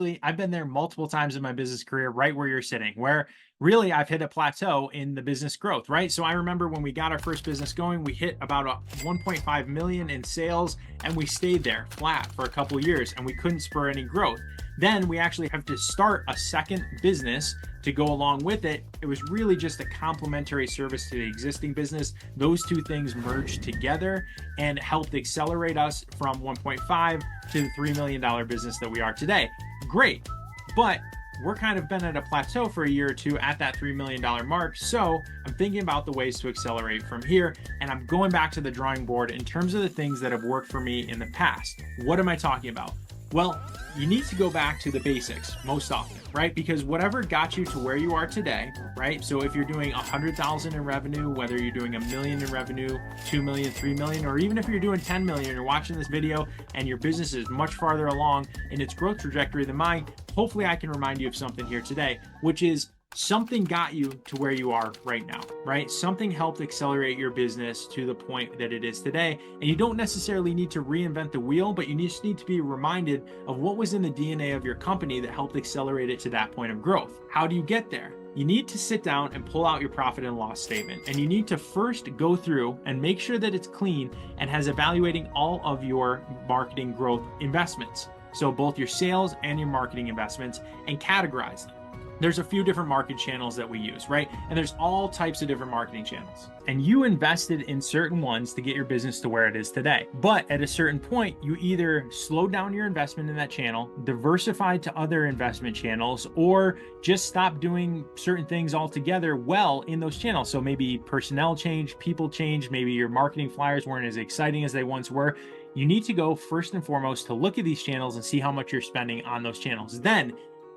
I've been there multiple times in my business career, right where you're sitting, where really I've hit a plateau in the business growth, right? So I remember when we got our first business going, we hit about a 1.5 million in sales and we stayed there flat for a couple of years and we couldn't spur any growth. Then we actually have to start a second business to go along with it. It was really just a complementary service to the existing business. Those two things merged together and helped accelerate us from 1.5 to the $3 million business that we are today. Great, but we're kind of been at a plateau for a year or two at that $3 million mark. So I'm thinking about the ways to accelerate from here. And I'm going back to the drawing board in terms of the things that have worked for me in the past. What am I talking about? Well, you need to go back to the basics most often, right? Because whatever got you to where you are today, right? So if you're doing 100,000 in revenue, whether you're doing $1 million in revenue, 2 million, 3 million, or even if you're doing 10 million, you're watching this video and your business is much farther along in its growth trajectory than mine, hopefully I can remind you of something here today, which is something got you to where you are right now, right? Something helped accelerate your business to the point that it is today. And you don't necessarily need to reinvent the wheel, but you just need to be reminded of what was in the DNA of your company that helped accelerate it to that point of growth. How do you get there? You need to sit down and pull out your profit and loss statement. And you need to first go through and make sure that it's clean and has evaluating all of your marketing growth investments. So both your sales and your marketing investments, and categorize them. There's a few different market channels that we use, right? And there's all types of different marketing channels. And you invested in certain ones to get your business to where it is today. But at a certain point, you either slow down your investment in that channel, diversify to other investment channels, or just stop doing certain things altogether well in those channels. So maybe personnel change, people change, maybe your marketing flyers weren't as exciting as they once were. You need to go first and foremost to look at these channels and see how much you're spending on those channels. Then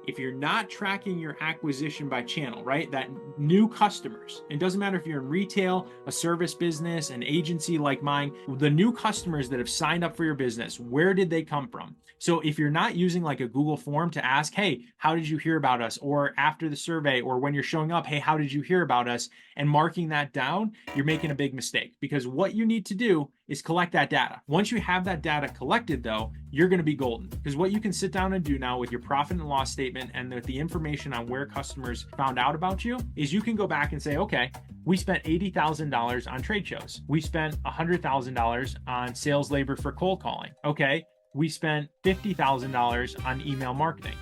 if you're not tracking your acquisition by channel, right? That new customers, it doesn't matter if you're in retail, a service business, an agency like mine, the new customers that have signed up for your business, where did they come from? So if you're not using like a Google form to ask, hey, how did you hear about us? Or after the survey, or when you're showing up, hey, how did you hear about us? And marking that down, you're making a big mistake, because what you need to do is collect that data. Once you have that data collected though, you're gonna be golden, because what you can sit down and do now with your profit and loss statement and with the information on where customers found out about you is you can go back and say, okay, we spent $80,000 on trade shows. We spent $100,000 on sales labor for cold calling. Okay, we spent $50,000 on email marketing.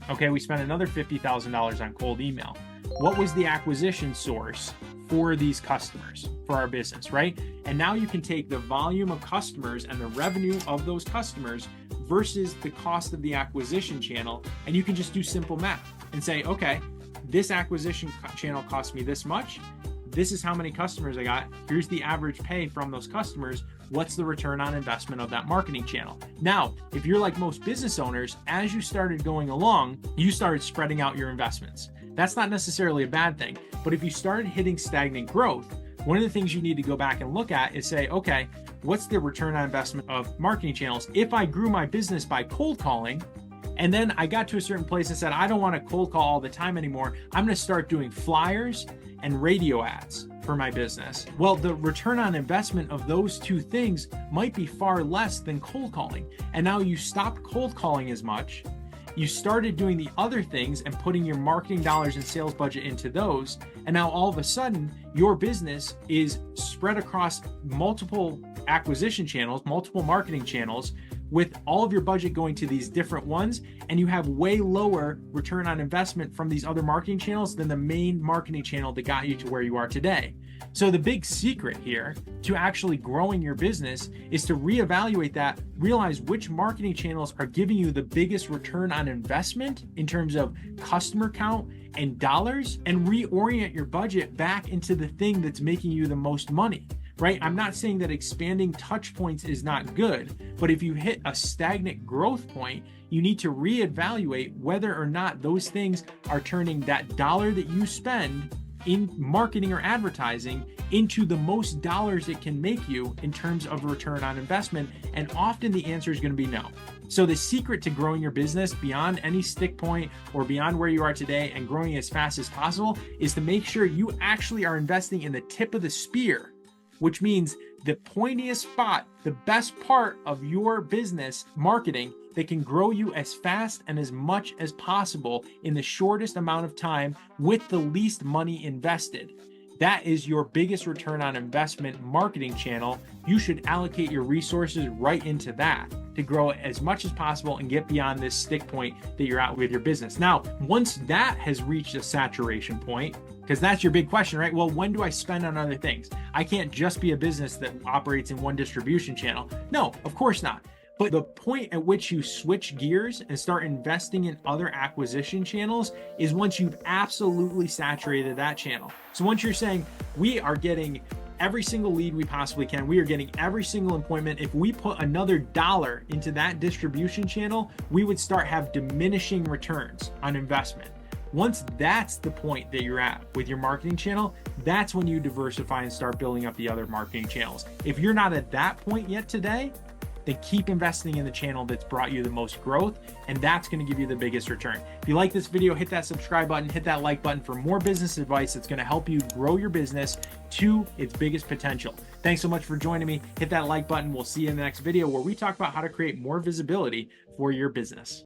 Okay, we spent another $50,000 on cold email. What was the acquisition source for these customers for our business, right? And now you can take the volume of customers and the revenue of those customers versus the cost of the acquisition channel, and you can just do simple math and say, okay, this acquisition channel cost me this much. This is how many customers I got. Here's the average pay from those customers. What's the return on investment of that marketing channel? Now, if you're like most business owners, as you started going along, you started spreading out your investments. That's not necessarily a bad thing, but if you started hitting stagnant growth, one of the things you need to go back and look at is say, okay, what's the return on investment of marketing channels? If I grew my business by cold calling, and then I got to a certain place and said, I don't want to cold call all the time anymore. I'm going to start doing flyers and radio ads for my business. Well, the return on investment of those two things might be far less than cold calling. And now you stopped cold calling as much. You started doing the other things and putting your marketing dollars and sales budget into those. And now all of a sudden, your business is spread across multiple acquisition channels, multiple marketing channels, with all of your budget going to these different ones, and you have way lower return on investment from these other marketing channels than the main marketing channel that got you to where you are today. So the big secret here to actually growing your business is to reevaluate that, realize which marketing channels are giving you the biggest return on investment in terms of customer count and dollars, and reorient your budget back into the thing that's making you the most money. Right? I'm not saying that expanding touch points is not good, but if you hit a stagnant growth point, you need to reevaluate whether or not those things are turning that dollar that you spend in marketing or advertising into the most dollars it can make you in terms of return on investment. And often the answer is going to be no. So the secret to growing your business beyond any stick point or beyond where you are today and growing as fast as possible is to make sure you actually are investing in the tip of the spear, which means the pointiest spot, the best part of your business marketing that can grow you as fast and as much as possible in the shortest amount of time with the least money invested. That is your biggest return on investment marketing channel. You should allocate your resources right into that to grow it as much as possible and get beyond this stick point that you're at with your business. Now, once that has reached a saturation point, because that's your big question, right? Well, when do I spend on other things? I can't just be a business that operates in one distribution channel. No, of course not. But the point at which you switch gears and start investing in other acquisition channels is once you've absolutely saturated that channel. So once you're saying, we are getting every single lead we possibly can, we are getting every single appointment, if we put another dollar into that distribution channel, we would start have diminishing returns on investment. Once that's the point that you're at with your marketing channel, that's when you diversify and start building up the other marketing channels. If you're not at that point yet today, then keep investing in the channel that's brought you the most growth, and that's going to give you the biggest return. If you like this video, hit that subscribe button, hit that like button for more business advice that's going to help you grow your business to its biggest potential. Thanks so much for joining me. Hit that like button. We'll see you in the next video where we talk about how to create more visibility for your business.